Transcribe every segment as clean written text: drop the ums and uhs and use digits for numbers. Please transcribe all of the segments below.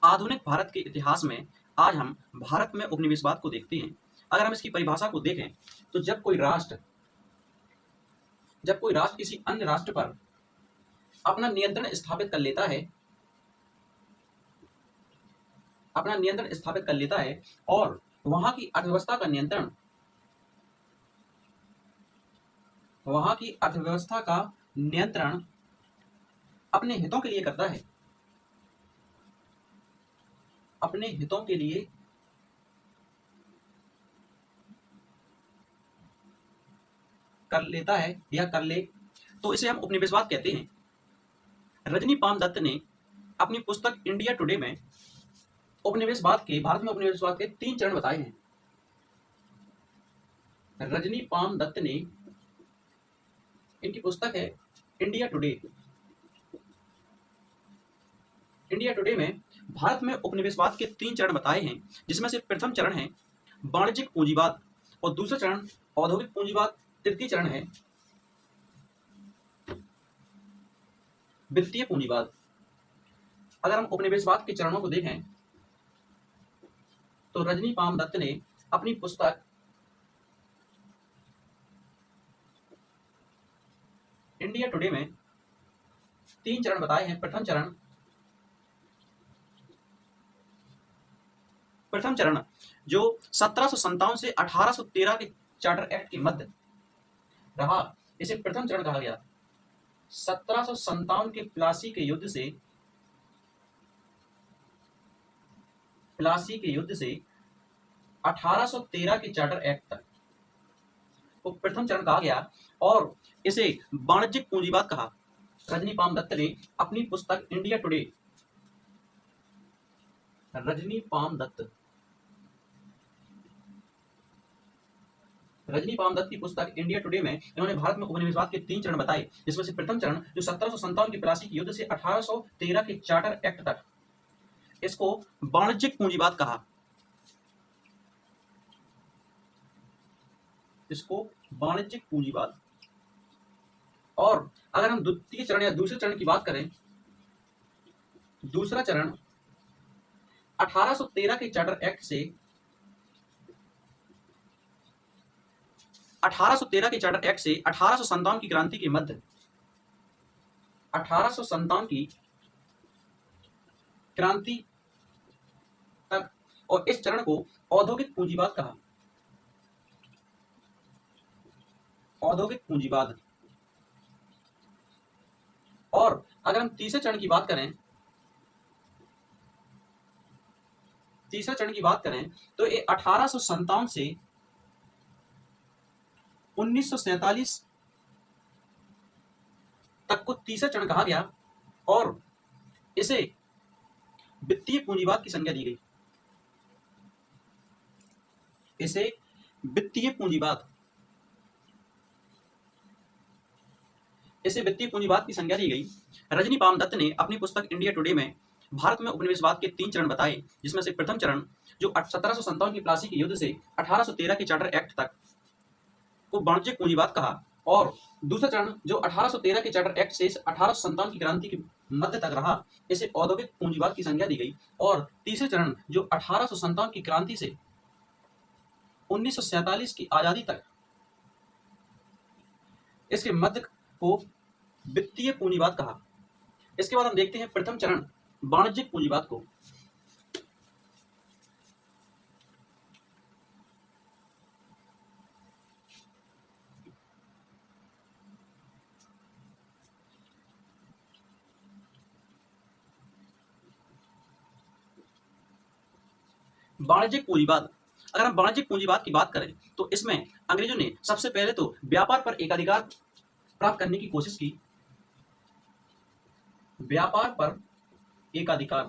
आधुनिक भारत के इतिहास में आज हम भारत में उपनिवेशवाद को देखते हैं। अगर हम इसकी परिभाषा को देखें तो जब कोई राष्ट्र किसी अन्य राष्ट्र पर अपना नियंत्रण स्थापित कर लेता है और वहां की अर्थव्यवस्था का नियंत्रण अपने हितों के लिए करता है, अपने हितों के लिए कर लेता है या कर ले, तो इसे हम उपनिवेशवाद कहते हैं। रजनी पाम दत्त ने अपनी पुस्तक इंडिया टुडे में भारत में उपनिवेशवाद के 3 चरण बताए हैं। रजनी पाम दत्त ने, इनकी पुस्तक है इंडिया टुडे में भारत में उपनिवेशवाद के 3 चरण बताए हैं, जिसमें से प्रथम चरण है वाणिज्यिक पूंजीवाद और दूसरा चरण औद्योगिक पूंजीवाद, तृतीय चरण है वित्तीय पूंजीवाद। अगर हम उपनिवेशवाद के चरणों को देखें तो रजनी पाम दत्त ने अपनी पुस्तक इंडिया टुडे में 3 चरण बताए हैं। प्रथम चरण जो 1757 से 1813 के चार्टर एक्ट के मध्य रहा, इसे प्रथम चरण कहा गया। 1757 के प्लासी के युद्ध से 1813 के चार्टर एक्ट तक को प्रथम चरण कहा गया और इसे वाणिज्यिक पूंजीवाद कहा। रजनी पाम दत्त ने अपनी पुस्तक India Today Rajani Palme Dutt की पुस्तक इंडिया टुडे में इन्होंने भारत में उपनिवेशवाद के 3 चरण बताए, जिसमें से प्रथम चरण जो 1757 के प्लासी के युद्ध से 1813 के चार्टर एक्ट तक, इसको वाणिज्यिक पूंजीवाद कहा। और अगर हम द्वितीय चरण या दूसरे चरण की बात करें, दूसरा चरण 1813 के चार्टर एक्ट से 1857 की क्रांति के मध्य 1857 की क्रांति तक, और इस चरण को औद्योगिक पूंजीवाद कहा। और अगर हम तीसरे चरण की बात करें तो ये 1857 से 1947 तक को तीसरा चरण कहा गया और इसे वित्तीय पूंजीवाद की संज्ञा दी गई। इसे वित्तीय पूंजीवाद की संज्ञा दी गई। रजनी पाम दत्त ने अपनी पुस्तक इंडिया टुडे में भारत में उपनिवेशवाद के 3 चरण बताए, जिसमें से प्रथम चरण जो 1757 की प्लासी के युद्ध से 1813 के चार्टर एक्ट तक को वाणिज्यिक पूंजीवाद कहा और दूसरा चरण जो 1813 के चार्टर एक्ट से 1857 की क्रांति के मध्य तक रहा, इसे औद्योगिक पूंजीवाद की संज्ञा दी गई। और तीसरे चरण जो 1857 की क्रांति से 1947 की आजादी तक, इसके मध्य को वित्तीय पूंजीवाद कहा। इसके बाद हम देखते हैं प्रथम चरण वाणिज्यिक पूंजीवाद को। वाणिज्यिक पूंजीवाद, अगर हम वाणिज्यिक पूंजीवाद की बात करें तो इसमें अंग्रेजों ने सबसे पहले तो व्यापार पर एकाधिकार प्राप्त करने की कोशिश की। व्यापार पर एकाधिकार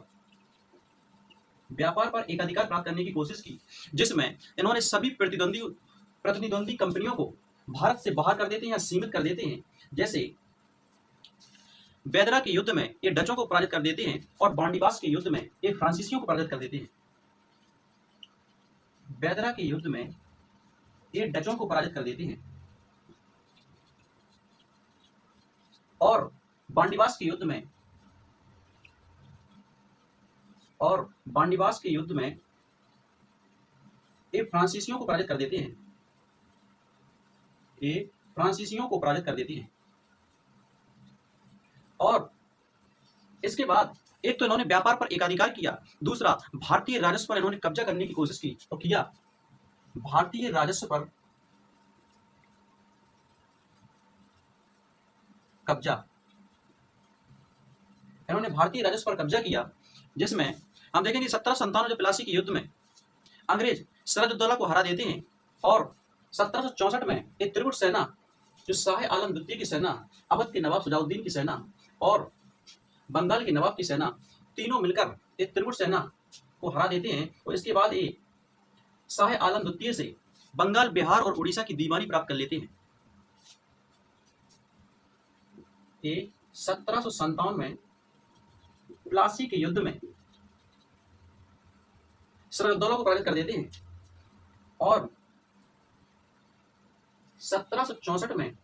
प्राप्त करने की कोशिश की, जिसमें इन्होंने सभी प्रतिद्वंदी कंपनियों को भारत से बाहर कर देते हैं या सीमित कर देते हैं। जैसे बेदरा के युद्ध में ये डचों को पराजित कर देते हैं और बांडीबास के युद्ध में ये फ्रांसीसियों को पराजित कर देते हैं। बेदरा के युद्ध में ये डचों को पराजित कर देते हैं और बांडीबास के युद्ध में और बांडीवास के युद्ध में ये फ्रांसीसियों को पराजित कर देते हैं। ये फ्रांसीसियों को पराजित कर देते हैं। और इसके बाद एक तो इन्होंने व्यापार पर एकाधिकार किया, दूसरा भारतीय राजस्व पर इन्होंने कब्जा करने की कोशिश की और किया। भारतीय राजस्व पर कब्जा, इन्होंने भारतीय राजस्व पर कब्जा किया, जिसमें हम देखेंगे 1757 जो प्लासी के युद्ध में अंग्रेज सिराजुद्दौला को हरा देते हैं और 1764 में एक त्रिगुट सेना जो शाह आलम द्वितीय की सेना, अवध के नवाब सुजाउद्दीन की सेना और बंगाल के नवाब की सेना, तीनों मिलकर एक त्रिगुट सेना को हरा देते हैं। और इसके बाद ये शाह आलम द्वितीय से बंगाल, बिहार और उड़ीसा की दीवानी प्राप्त कर लेते हैं। ये 1757 में प्लासी के युद्ध में सिराजुद्दौला को पराजित कर देते हैं और 1764 में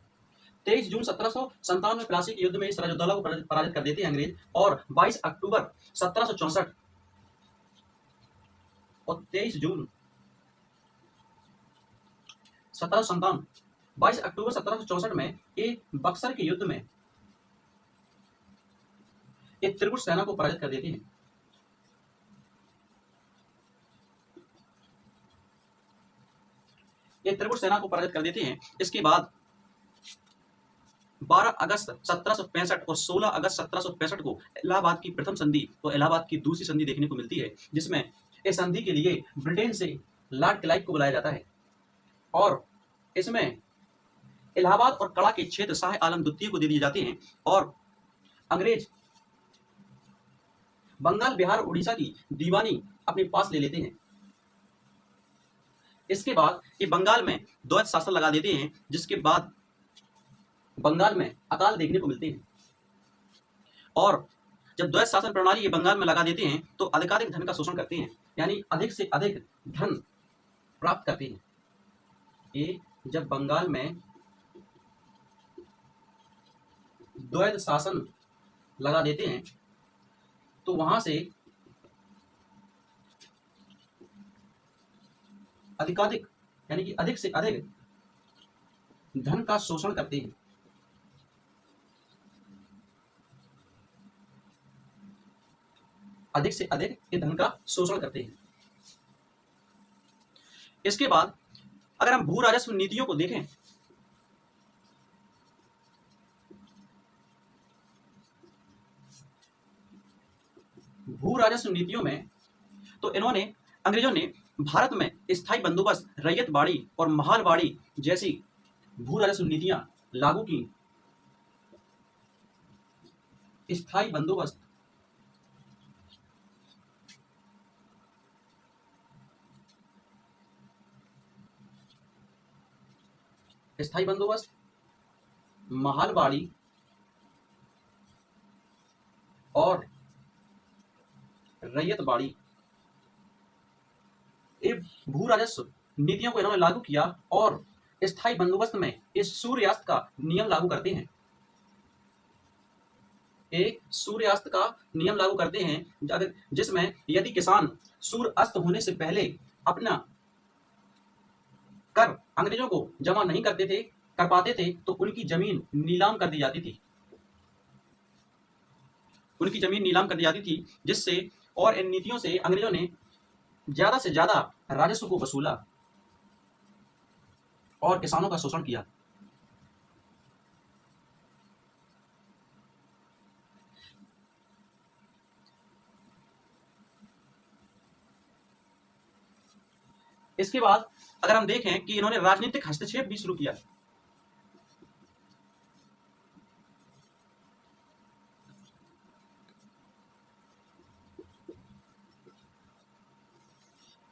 23 जून 1757 में प्लासी के युद्ध में सिराजुद्दौला को पराजित कर देते हैं अंग्रेज। और 22 अक्टूबर 1764 और 23 जून 1757, 22 अक्टूबर 1764 में एक बक्सर के युद्ध में एक त्रिगुट सेना को पराजित कर देते हैं। ये त्रिगुट सेना को पराजित कर देते हैं। इसके बाद 12 अगस्त 1765 और 16 अगस्त 1765 को इलाहाबाद की प्रथम संधि और इलाहाबाद की दूसरी संधि देखने को मिलती है, जिसमें इस संधि के लिए ब्रिटेन से लॉर्ड क्लाइव को बुलाया जाता है और इसमें इलाहाबाद और कड़ा के क्षेत्र शाह आलम द्वितीय को दे दिए जाते हैं और अंग्रेज बंगाल, बिहार, उड़ीसा की दीवानी अपने पास ले लेते हैं। इसके बाद ये बंगाल में द्वैत शासन लगा देते हैं, जिसके बाद बंगाल में अकाल देखने को मिलते हैं। और जब द्वैत शासन प्रणाली ये बंगाल में लगा देते हैं तो अधिकाधिक धन का शोषण करते हैं, यानी अधिक से अधिक धन प्राप्त करते हैं। ये जब बंगाल में द्वैत शासन लगा देते हैं तो वहां से अधिकाधिक यानी कि अधिक से अधिक धन का शोषण करते हैं। अधिक से अधिक ये धन का शोषण करते हैं। इसके बाद अगर हम भू राजस्व नीतियों को देखें भू राजस्व नीतियों में तो इन्होंने अंग्रेजों ने भारत में स्थायी बंदोबस्त, रैयत बाड़ी और महालबाड़ी जैसी भू राजस्व नीतियां लागू की। स्थायी बंदोबस्त, स्थायी बंदोबस्त, महालबाड़ी और रैयत बाड़ी, ये भू राजस्व नीतियों को इन्होंने लागू किया और स्थायी बंदोबस्त में इस सूर्यास्त का नियम लागू करते हैं। एक सूर्यास्त का नियम लागू करते हैं, जिसमें यदि किसान सूर्य अस्त होने से पहले अपना कर अंग्रेजों को जमा नहीं कर पाते थे तो उनकी जमीन नीलाम कर दी जाती थी। उनकी जमीन नीलाम कर दी जाती थी, जिससे और इन नीतियों से अंग्रेजों ने ज्यादा से ज्यादा राजस्व को वसूला और किसानों का शोषण किया। इसके बाद अगर हम देखें कि इन्होंने राजनीतिक हस्तक्षेप भी शुरू किया।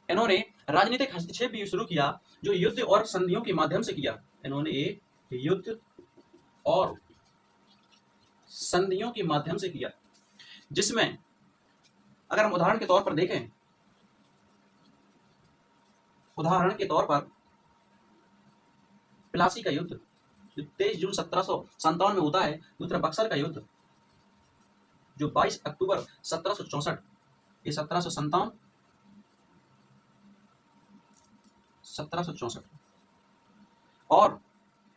इन्होंने राजनीतिक हस्तक्षेप भी शुरू किया, जो युद्ध और संधियों के माध्यम से किया। इन्होंने युद्ध और संधियों के माध्यम से किया, जिसमें अगर हम उदाहरण के तौर पर देखें, उदाहरण के तौर पर प्लासी का युद्ध जो 23 जून 1757 में होता है, दूसरा बक्सर का युद्ध जो 22 अक्टूबर 1764 ये 1757, 1764। और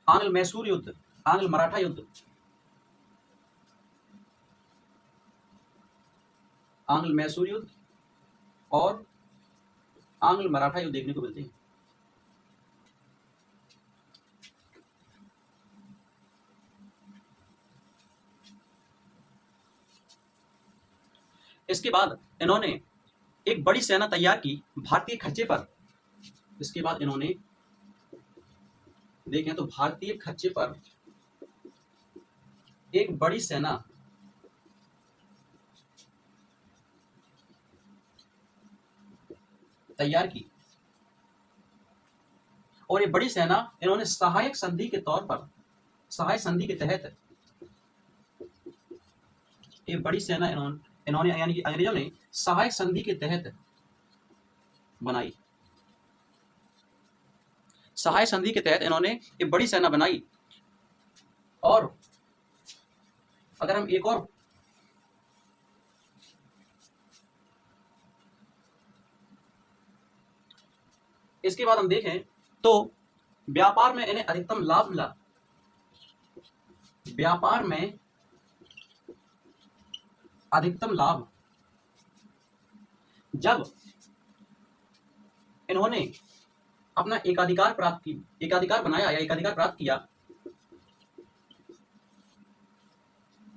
आंग्ल मैसूर युद्ध, आंग्ल मराठा युद्ध, आंग्ल मैसूर युद्ध और आंग्ल मराठा युद्ध देखने को मिलते हैं। इसके बाद इन्होंने एक बड़ी सेना तैयार की भारतीय खर्चे पर। इसके बाद इन्होंने देखें तो भारतीय खर्चे पर एक बड़ी सेना तैयार की, और ये बड़ी सेना इन्होंने सहायक संधि के तौर पर, सहायक संधि के तहत ये बड़ी सेना इन्होंने यानी कि अंग्रेजों ने सहायक संधि के तहत बनाई। सहायक संधि के तहत इन्होंने एक बड़ी सेना बनाई। और अगर हम एक और इसके बाद हम देखें तो व्यापार में इन्हें अधिकतम लाभ मिला। व्यापार में अधिकतम लाभ जब इन्होंने अपना एकाधिकार प्राप्त की, एकाधिकार बनाया या एकाधिकार प्राप्त किया,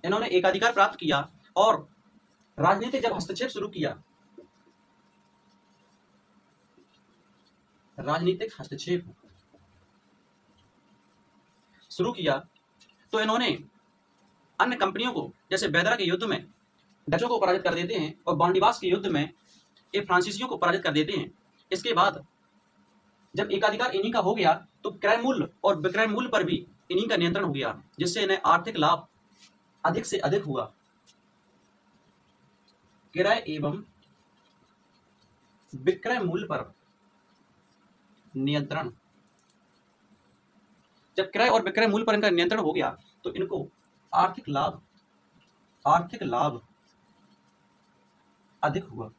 इन्होंने एकाधिकार प्राप्त किया और राजनीतिक जब हस्तक्षेप शुरू किया, राजनीतिक हस्तक्षेप शुरू किया, तो इन्होंने अन्य कंपनियों को, जैसे बेदरा के युद्ध में डचों को पराजित कर देते हैं और बॉन्डिवास के युद्ध में ये फ्रांसीसियों को पराजित कर देते हैं। इसके बाद जब एकाधिकार इन्हीं का हो गया तो क्रय मूल्य और विक्रय मूल्य पर भी इन्हीं का नियंत्रण हो गया, जिससे इन्हें आर्थिक लाभ अधिक से अधिक हुआ। क्रय एवं विक्रय मूल्य पर नियंत्रण, जब क्रय और विक्रय मूल्य पर इनका नियंत्रण हो गया तो इनको आर्थिक लाभ अधिक हुआ।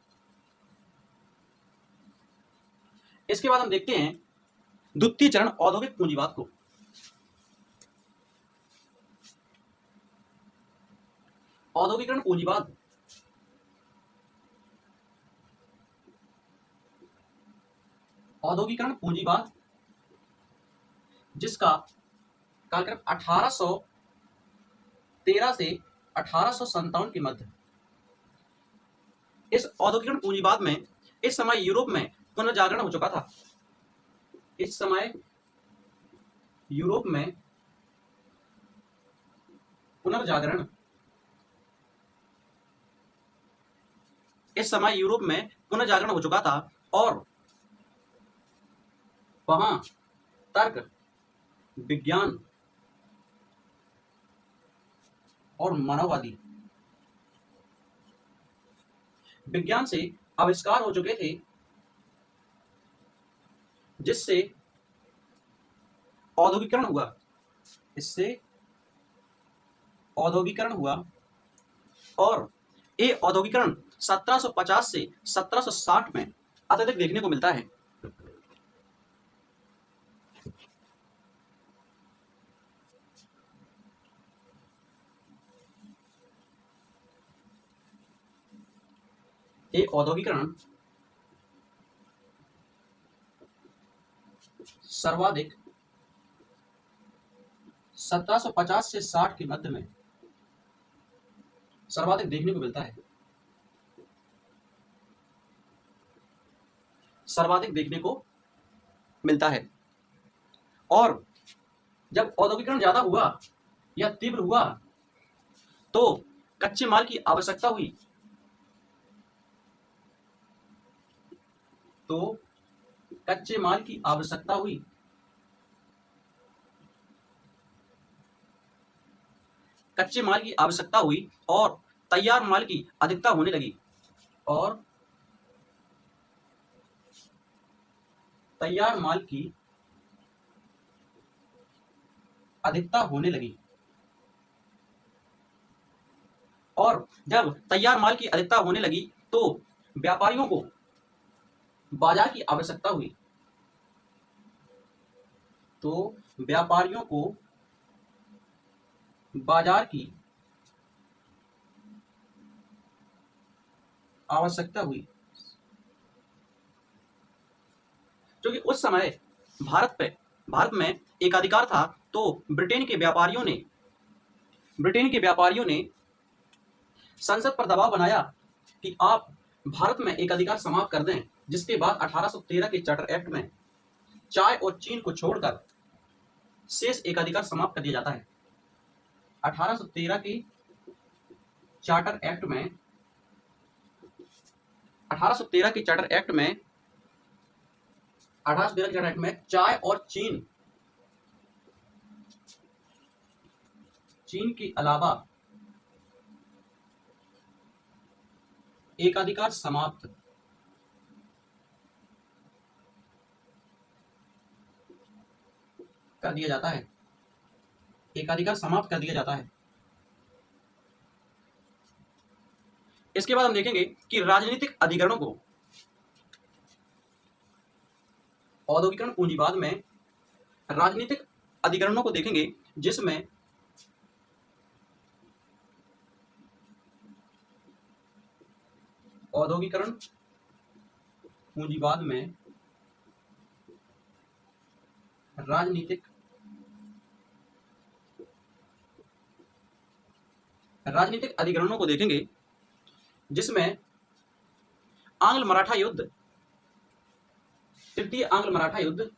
इसके बाद हम देखते हैं द्वितीय चरण औद्योगिक पूंजीवाद को। औद्योगिकरण पूंजीवाद औद्योगिकरण पूंजीवाद जिसका कालक्रम 1813 से 1857 के मध्य। इस औद्योगिकरण पूंजीवाद में इस समय यूरोप में पुनर्जागरण हो चुका था। इस समय यूरोप में पुनर्जागरण हो चुका था और वहां तर्क, विज्ञान और मानववादी विज्ञान से आविष्कार हो चुके थे, जिससे औद्योगिकरण हुआ। इससे औद्योगिकरण हुआ और ये औद्योगिकरण 1750 से 1760 में अत्यधिक देखने को मिलता है। ये औद्योगिकरण सर्वाधिक 1750 से 60 के मध्य में सर्वाधिक देखने को मिलता है। सर्वाधिक देखने को मिलता है। और जब औद्योगिकरण ज्यादा हुआ या तीव्र हुआ तो कच्चे माल की आवश्यकता हुई। कच्चे माल की आवश्यकता हुई और तैयार माल की अधिकता होने लगी। और जब तैयार माल की अधिकता होने लगी तो व्यापारियों को बाजार की आवश्यकता हुई तो व्यापारियों को बाजार की आवश्यकता हुई, क्योंकि उस समय भारत में एकाधिकार था, तो ब्रिटेन के व्यापारियों ने संसद पर दबाव बनाया कि आप भारत में एकाधिकार समाप्त कर दें, जिसके बाद 1813 के चार्टर एक्ट में चाय और चीन को छोड़कर शेष एकाधिकार समाप्त कर दिया जाता है। 1813 के चार्टर एक्ट में 1813 के चार्टर एक्ट में चाय और चीन के अलावा एकाधिकार समाप्त कर दिया जाता है। एकाधिकार समाप्त कर दिया जाता है। इसके बाद हम देखेंगे कि राजनीतिक अधिकरणों को औद्योगिकरण पूंजीवाद में राजनीतिक अधिकरणों को देखेंगे, जिसमें औद्योगिकरण पूंजीवाद में राजनीतिक अधिकरणों को देखेंगे, जिसमें आंग्ल मराठा युद्ध, तृतीय आंग्ल मराठा युद्ध,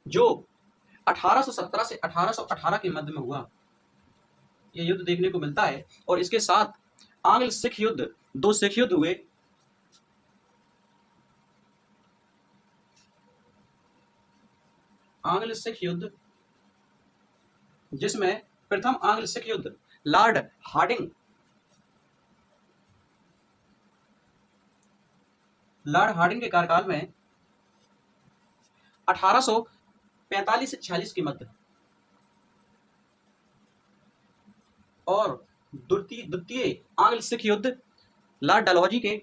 जो 1817 से 1818 के मध्य में हुआ, यह युद्ध देखने को मिलता है। और इसके साथ आंग्ल सिख युद्ध, 2 सिख युद्ध हुए। आंग्ल सिख युद्ध, जिसमें प्रथम आंग्ल सिख युद्ध लॉर्ड हार्डिंग के कार्यकाल में 1845 से 46 के मध्य, और द्वितीय आंग्ल सिख युद्ध लॉर्ड डलहौजी के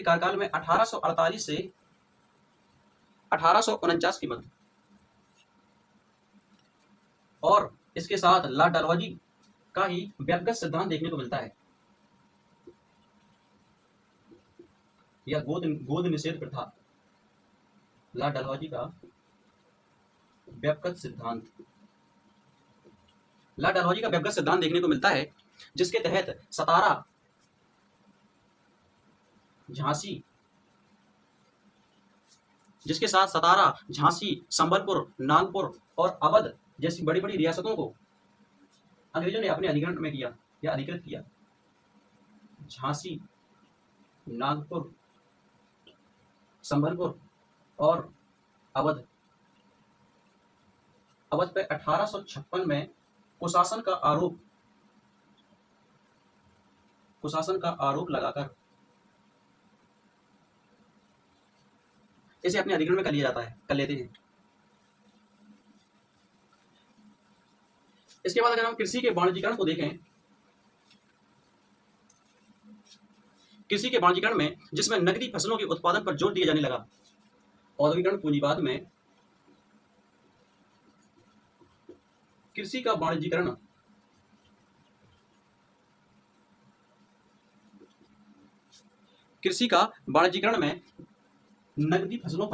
कार्यकाल में 1848 से 1849 के मध्य, और इसके साथ लॉर्ड डलहौजी का ही व्यक्तिगत सिद्धांत देखने को मिलता है, या गोद निषेध प्रथा। लॉर्ड डलहौजी का व्यक्तिगत सिद्धांत देखने को मिलता है, जिसके तहत सतारा, झांसी, संबलपुर, नागपुर और अवध जैसी बड़ी बड़ी रियासतों को अंग्रेजों ने अपने अधिग्रहण में किया या अधिकृत किया। झांसी, नागपुर, संबलपुर और अवध पे 1856 में कुशासन का आरोप लगाकर इसे अपने अधिग्रहण में कर लेते हैं। इसके बाद अगर हम कृषि के वाणिज्यीकरण को देखें, कृषि के वाणिज्यीकरण में जिसमें नकदी फसलों के उत्पादन पर जोर दिया जाने लगा, औद्योगिकरण पूंजीवाद में कृषि का वाणिज्यीकरण में नकदी फसलों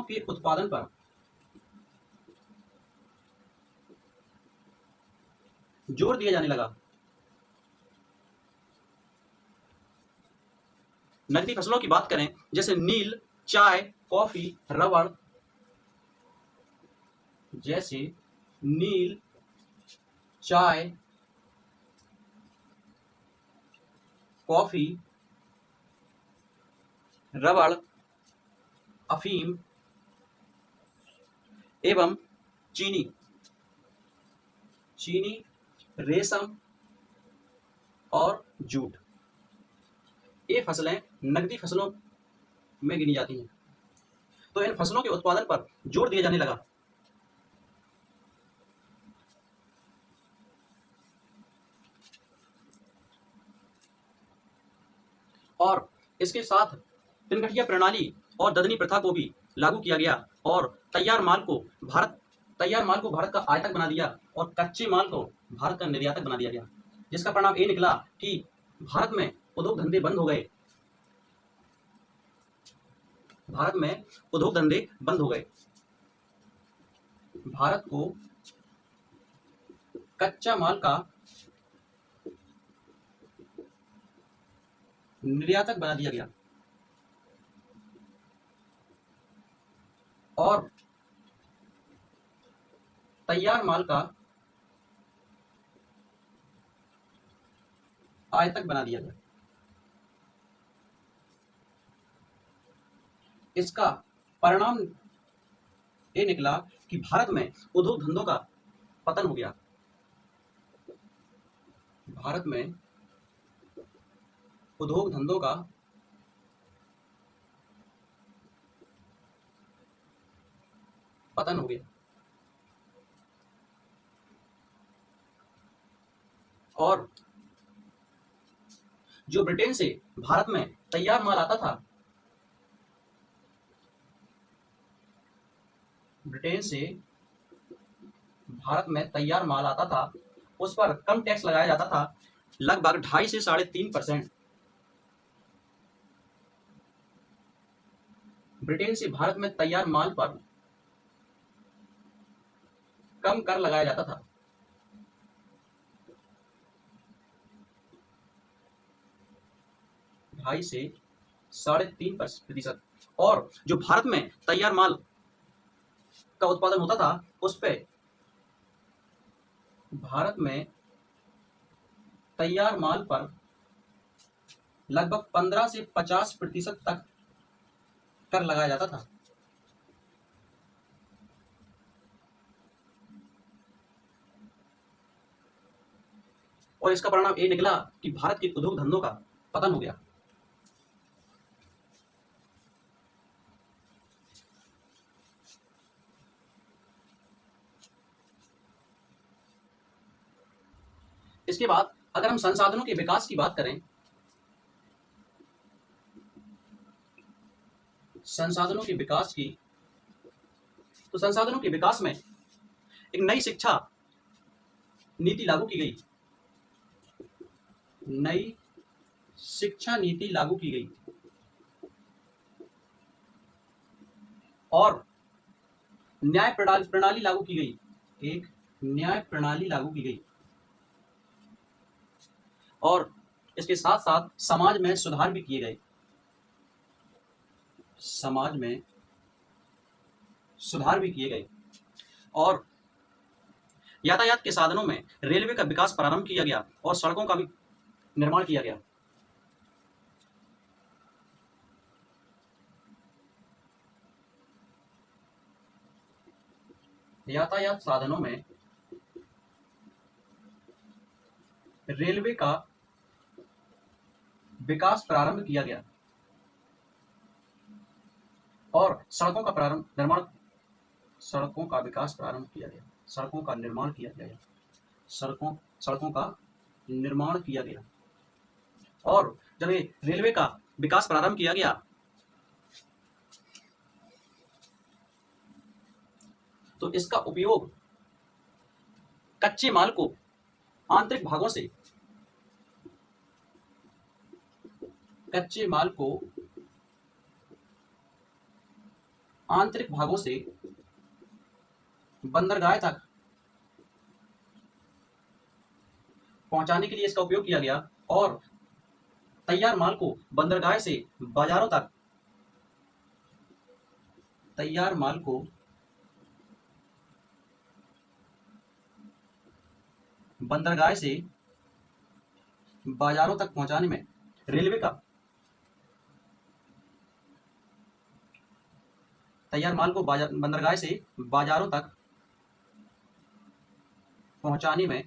के उत्पादन पर जोर दिया जाने लगा। नकदी फसलों की बात करें, जैसे नील, चाय, कॉफी, रबड़, अफीम एवं चीनी, रेशम और जूट। ये फसलें नकदी फसलों में गिनी जाती हैं। तो इन फसलों के उत्पादन पर जोर दिया जाने लगा। और इसके साथ तिनगठिया प्रणाली और ददनी प्रथा को भी लागू किया गया और तैयार माल को भारत का आयातक बना दिया और कच्चे माल को भारत का निर्यातक बना दिया गया, जिसका परिणाम ये निकला कि भारत में उद्योग धंधे बंद हो गए। भारत में उद्योग धंधे बंद हो गए। भारत को कच्चा माल का निर्यातक बना दिया गया और तैयार माल का आयातक बना दिया गया। इसका परिणाम ये निकला कि भारत में उद्योग धंधों का पतन हो गया। भारत में उद्योग धंधों का पतन हो गया और जो ब्रिटेन से भारत में तैयार माल आता था, ब्रिटेन से भारत में तैयार माल आता था, उस पर कम टैक्स लगाया जाता था, लगभग 2.5 से 3.5%। ब्रिटेन से भारत में तैयार माल पर कम कर लगाया जाता था। 2.5 से 3.5%। और जो भारत में तैयार माल का उत्पादन होता था, उस पे भारत में तैयार माल पर लगभग 15 से 50% तक कर लगाया जाता था। और इसका परिणाम ये निकला कि भारत के उद्योग धंधों का पतन हो गया। इसके बाद अगर हम संसाधनों के विकास की बात करें, संसाधनों के विकास की, तो संसाधनों के विकास में एक नई शिक्षा नीति लागू की गई। नई शिक्षा नीति लागू की गई और न्याय प्रणाली लागू की गई। एक न्याय प्रणाली लागू की गई और इसके साथ साथ समाज में सुधार भी किए गए। समाज में सुधार भी किए गए और यातायात के साधनों में रेलवे का विकास प्रारंभ किया गया और सड़कों का भी निर्माण किया गया। यातायात साधनों में रेलवे का विकास प्रारंभ किया गया और सड़कों का विकास प्रारंभ किया गया। सड़कों का निर्माण किया गया। सड़कों का निर्माण किया गया और जब ये रेलवे का विकास प्रारंभ किया गया तो इसका उपयोग कच्चे माल को आंतरिक भागों से बंदरगाह तक पहुंचाने के लिए इसका उपयोग किया गया और तैयार माल को बंदरगाह से बाजारों तक पहुंचाने में रेलवे का तैयार माल को बंदरगाह से बाजारों तक पहुंचाने में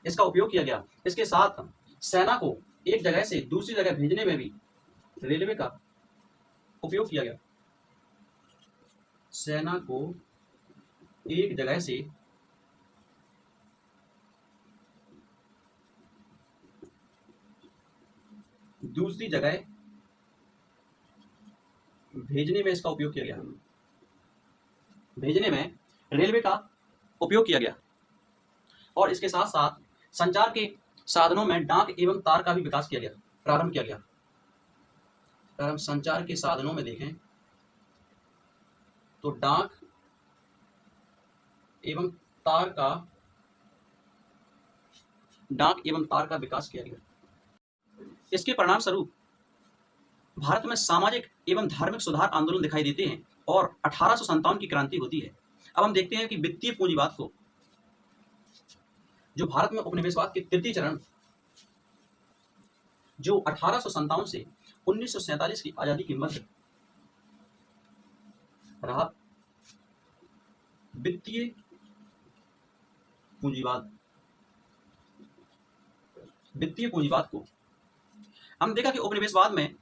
इसका उपयोग किया गया। इसके साथ सेना को एक जगह से दूसरी जगह भेजने में भी रेलवे का उपयोग किया गया। सेना को एक जगह से दूसरी जगह भेजने में इसका उपयोग किया गया। भेजने में रेलवे का उपयोग किया गया और इसके साथ साथ संचार के साधनों में डाक एवं तार का भी विकास किया गया, प्रारंभ किया गया। अगर हम संचार के साधनों में देखें तो डाक एवं तार का विकास किया गया। इसके परिणाम स्वरूप भारत में सामाजिक एवं धार्मिक सुधार आंदोलन दिखाई देते हैं और 1857 की क्रांति होती है। अब हम देखते हैं कि वित्तीय पूंजीवाद को, जो भारत में उपनिवेशवाद के तृतीय चरण, जो 1857 से 1947 की आजादी के मध्य रहा, वित्तीय पूंजीवाद को हम देखा कि उपनिवेशवाद में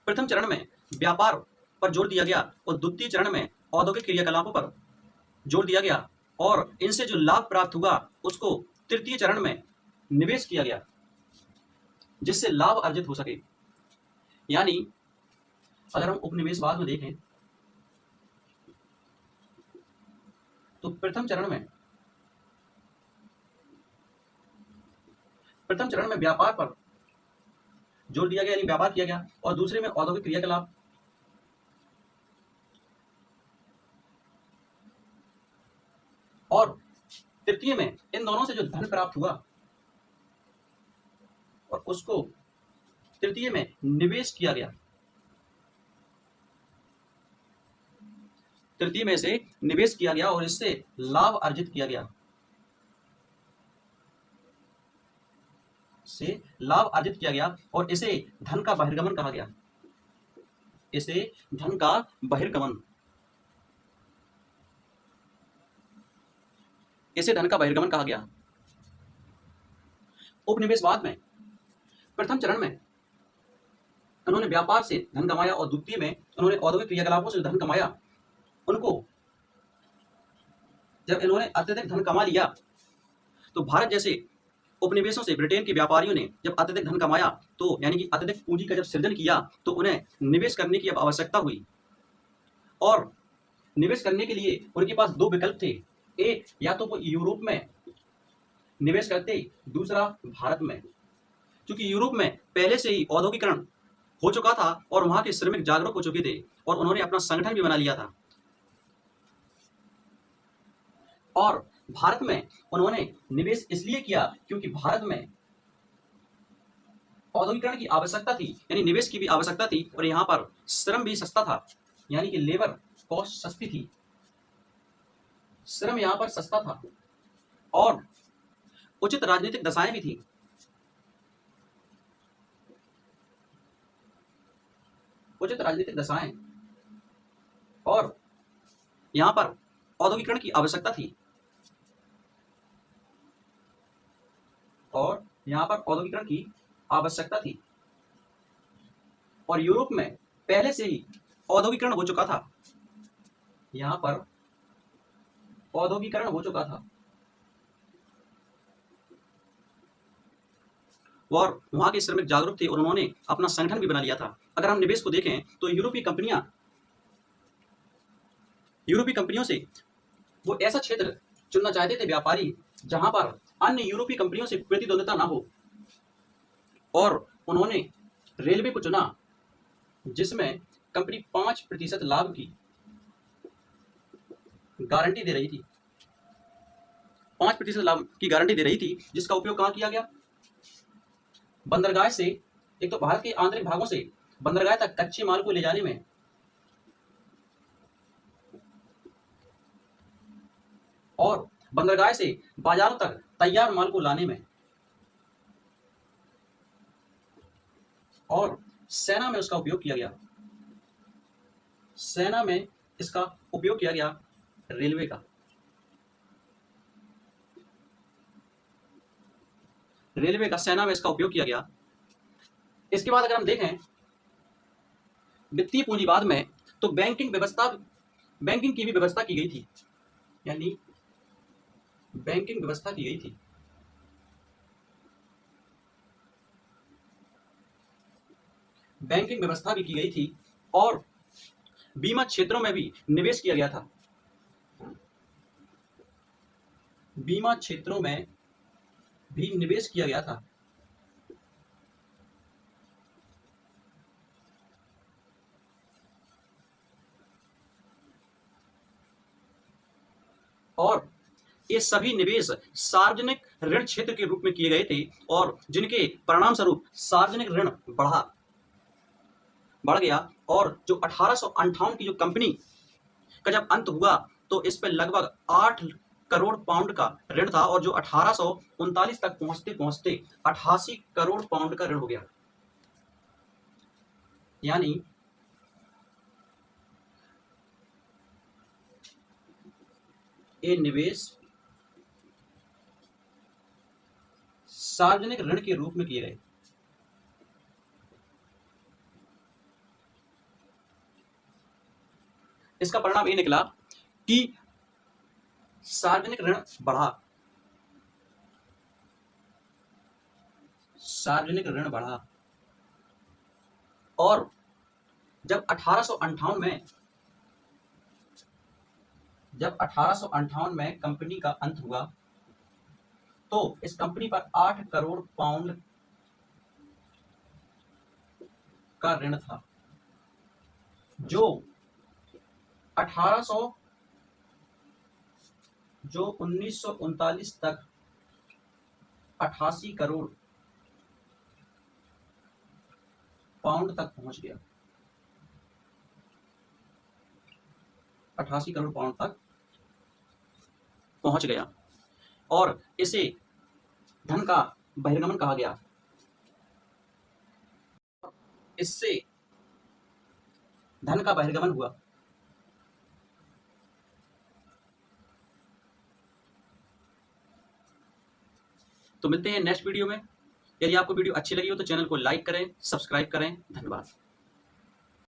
प्रथम चरण में व्यापार पर जोर दिया गया और द्वितीय चरण में औद्योगिक क्रियाकलापों पर जोर दिया गया और इनसे जो लाभ प्राप्त हुआ उसको तृतीय चरण में निवेश किया गया जिससे लाभ अर्जित हो सके। यानी अगर हम उपनिवेशवाद में देखें तो प्रथम चरण में व्यापार पर जोर दिया गया, यानी व्यापार किया गया, और दूसरे में औद्योगिक क्रियाकलाप, और तृतीय में इन दोनों से जो धन प्राप्त हुआ और उसको तृतीय में निवेश किया गया। तृतीय में से निवेश किया गया और इससे लाभ अर्जित किया गया, और इसे धन का बहिर्गमन कहा गया। इसे धन का बहिर्गमन कहा गया। उपनिवेशवाद में प्रथम चरण में उन्होंने व्यापार से धन कमाया और द्वितीय में उन्होंने औद्योगिक क्रियाकलापों से धन कमाया। उनको जब इन्होंने अत्यधिक धन कमा लिया तो भारत जैसे उपनिवेशों से ब्रिटेन के व्यापारियों ने जब अत्यधिक धन कमाया तो यानी कि अत्यधिक पूंजी का जब सृजन किया तो उन्हें निवेश करने की अब आवश्यकता हुई, और निवेश करने के लिए उनके पास दो विकल्प थे। एक, या तो वो यूरोप में निवेश करते, दूसरा भारत में। क्योंकि यूरोप में पहले से ही औद्योगिकरण हो चुका था और वहां के श्रमिक जागरूक हो चुके थे और उन्होंने अपना संगठन भी बना लिया था, और भारत में उन्होंने निवेश इसलिए किया क्योंकि भारत में औद्योगिकरण की आवश्यकता थी, यानी निवेश की भी आवश्यकता थी, और यहाँ पर श्रम भी सस्ता था, यानी कि लेबर कॉस्ट सस्ती थी, श्रम यहाँ पर सस्ता था, और उचित राजनीतिक दशाएं भी थी। और यहाँ पर औद्योगिकरण की आवश्यकता थी, और यूरोप में पहले से ही औद्योगिकरण हो चुका था। यहाँ पर औद्योगिकरण हो चुका था और वहां के श्रमिक जागरूक थे और उन्होंने अपना संगठन भी बना लिया था। अगर हम निवेश को देखें तो यूरोपीय कंपनियों से वो ऐसा क्षेत्र चुनना चाहते थे व्यापारी जहां पर अन्य यूरोपीय कंपनियों से प्रतिद्वंदिता ना हो, और उन्होंने रेलवे को चुना जिसमें कंपनी 5% लाभ की गारंटी दे रही थी। 5% लाभ की गारंटी दे रही थी, जिसका उपयोग कहाँ किया गया? बंदरगाह से, एक तो भारत के आंतरिक भागों से बंदरगाह तक कच्चे माल को ले जाने में, और बंदरगाह से बाजारों तक तैयार माल को लाने में, और सेना में उसका उपयोग किया गया। सेना में इसका उपयोग किया गया रेलवे का। रेलवे का, सेना में इसका उपयोग किया गया। इसके बाद अगर हम देखें वित्तीय पूंजीवाद में, तो बैंकिंग की भी व्यवस्था की गई थी, यानी बैंकिंग व्यवस्था की गई थी। बैंकिंग व्यवस्था भी की गई थी और बीमा क्षेत्रों में भी निवेश किया गया था। बीमा क्षेत्रों में भी निवेश किया गया था। और ये सभी निवेश सार्वजनिक ऋण क्षेत्र के रूप में किए गए थे और जिनके परिणाम स्वरूप सार्वजनिक ऋण बढ़ गया। और जो 1858 की जो कंपनी का जब अंत हुआ तो इस पर लगभग 8 करोड़ पाउंड का ऋण था और जो 1839 तक पहुंचते पहुंचते 88 करोड़ पाउंड का ऋण हो गया। यानी ये निवेश सार्वजनिक ऋण के रूप में किए गए। इसका परिणाम ये निकला कि सार्वजनिक ऋण बढ़ा। सार्वजनिक ऋण बढ़ा और जब 1858 में कंपनी का अंत हुआ तो इस कंपनी पर 8 करोड़ पाउंड का ऋण था, जो 1939 तक 88 करोड़ पाउंड तक पहुंच गया। 88 करोड़ पाउंड तक पहुंच गया और इसे धन का बहिर्गमन कहा गया। इससे धन का बहिर्गमन हुआ। तो मिलते हैं नेक्स्ट वीडियो में। यदि आपको वीडियो अच्छी लगी हो तो चैनल को लाइक करें, सब्सक्राइब करें। धन्यवाद।